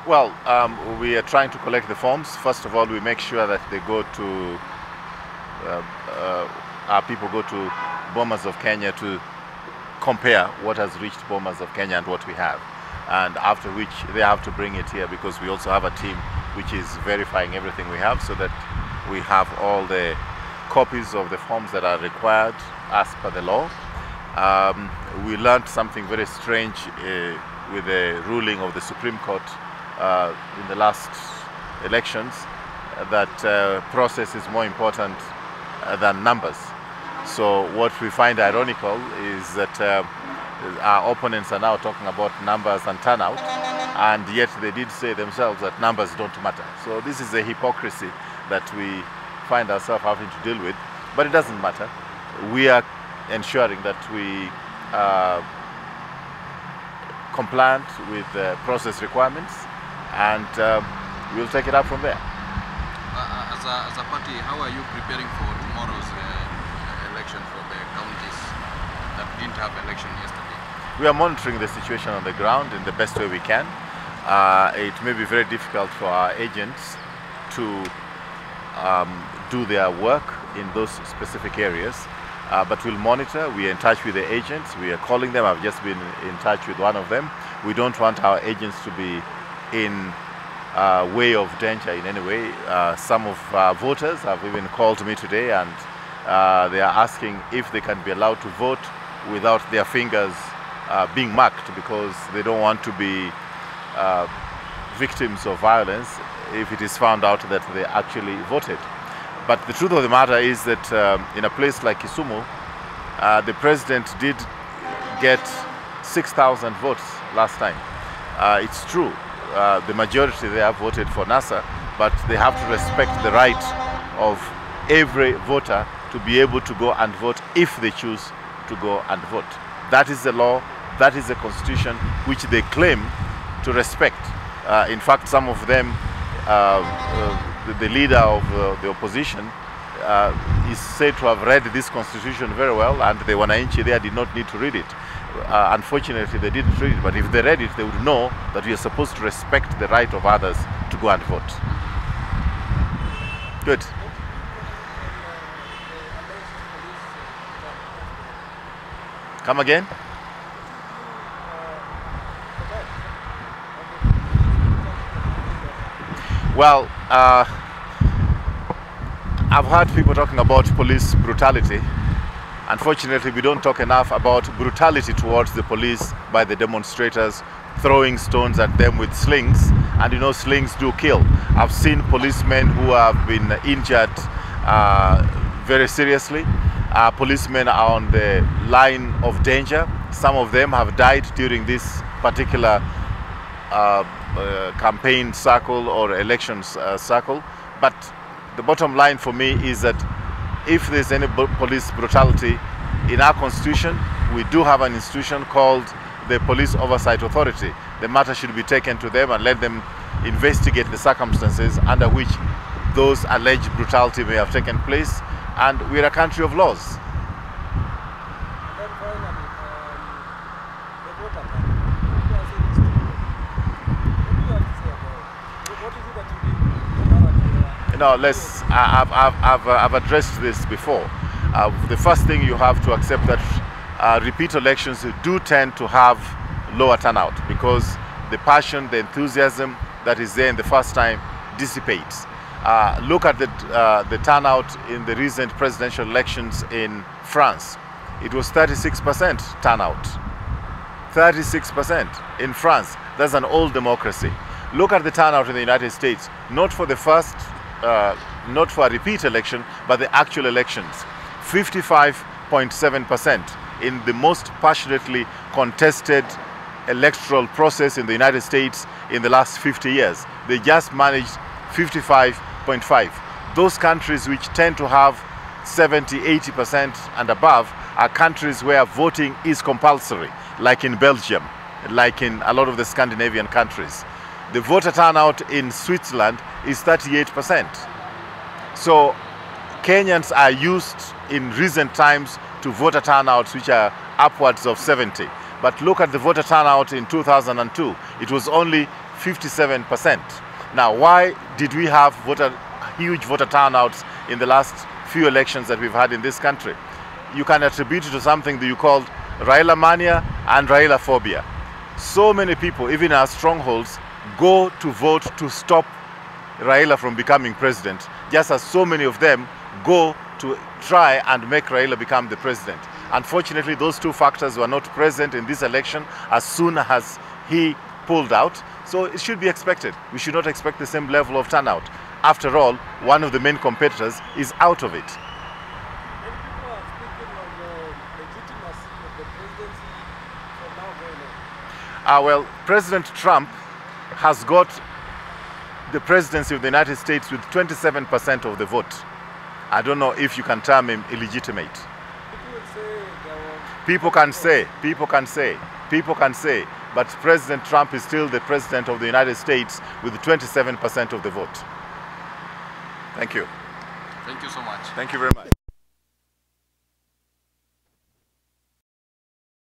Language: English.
Well, we are trying to collect the forms. First of all, we make sure that they go to, our people go to Bomas of Kenya to compare what has reached Bomas of Kenya and what we have. And after which they have to bring it here, because we also have a team which is verifying everything we have, so that we have all the copies of the forms that are required as per the law. We learned something very strange with the ruling of the Supreme Court in the last elections, that process is more important than numbers. So what we find ironical is that our opponents are now talking about numbers and turnout, and yet they did say themselves that numbers don't matter. So this is a hypocrisy that we find ourselves having to deal with, but it doesn't matter. We are ensuring that we are compliant with the process requirements, and we'll take it up from there. As a party, how are you preparing for tomorrow's election for the counties that didn't have election yesterday? We are monitoring the situation on the ground in the best way we can. It may be very difficult for our agents to do their work in those specific areas, but we'll monitor. We are in touch with the agents. We are calling them. I've just been in touch with one of them. We don't want our agents to be in way of danger in any way. Some of our voters have even called me today, and they are asking if they can be allowed to vote without their fingers being marked, because they don't want to be victims of violence if it is found out that they actually voted. But the truth of the matter is that in a place like Kisumu, the president did get 6,000 votes last time. It's true, the majority there voted for NASA, but they have to respect the right of every voter to be able to go and vote if they choose to go and vote. That is the law, that is the constitution which they claim to respect. In fact, some of them, the leader of the opposition is said to have read this constitution very well, and the Wananchi there did not need to read it. Unfortunately, they didn't read it, but if they read it, they would know that we are supposed to respect the right of others to go and vote. Good. Come again? Well, I've heard people talking about police brutality. Unfortunately, we don't talk enough about brutality towards the police by the demonstrators, throwing stones at them with slings. And you know, slings do kill. I've seen policemen who have been injured very seriously. Policemen are on the line of danger. Some of them have died during this particular campaign cycle or elections cycle. But the bottom line for me is that if there's any police brutality in our constitution, we do have an institution called the Police Oversight Authority. The matter should be taken to them and let them investigate the circumstances under which those alleged brutality may have taken place. And we're a country of laws. You know, I've addressed this before. The first thing you have to accept that repeat elections do tend to have lower turnout, because the passion, the enthusiasm that is there in the first time dissipates. Look at the turnout in the recent presidential elections in France. It was 36% turnout. 36% in France. That's an old democracy. Look at the turnout in the United States, not for the first, not for a repeat election, but the actual elections. 55.7% in the most passionately contested electoral process in the United States in the last 50 years. They just managed 55.5. Those countries which tend to have 70, 80% and above are countries where voting is compulsory, like in Belgium, like in a lot of the Scandinavian countries. The voter turnout in Switzerland is 38%. So Kenyans are used in recent times to voter turnouts which are upwards of 70. But look at the voter turnout in 2002. It was only 57%. Now, why did we have huge voter turnouts in the last few elections that we've had in this country? You can attribute it to something that you called Raila mania and Raila phobia. So many people, even in our strongholds, go to vote to stop Raila from becoming president, just as so many of them go to try and make Raila become the president. Unfortunately, those two factors were not present in this election as soon as he pulled out, so it should be expected. We should not expect the same level of turnout. After all, one of the main competitors is out of it. Many people are speaking of the legitimacy of the presidency from now going on. Well, President Trump has got the presidency of the United States with 27% of the vote. I don't know if you can term him illegitimate. People can say, but President Trump is still the president of the United States with 27% of the vote. Thank you. Thank you so much. Thank you very much.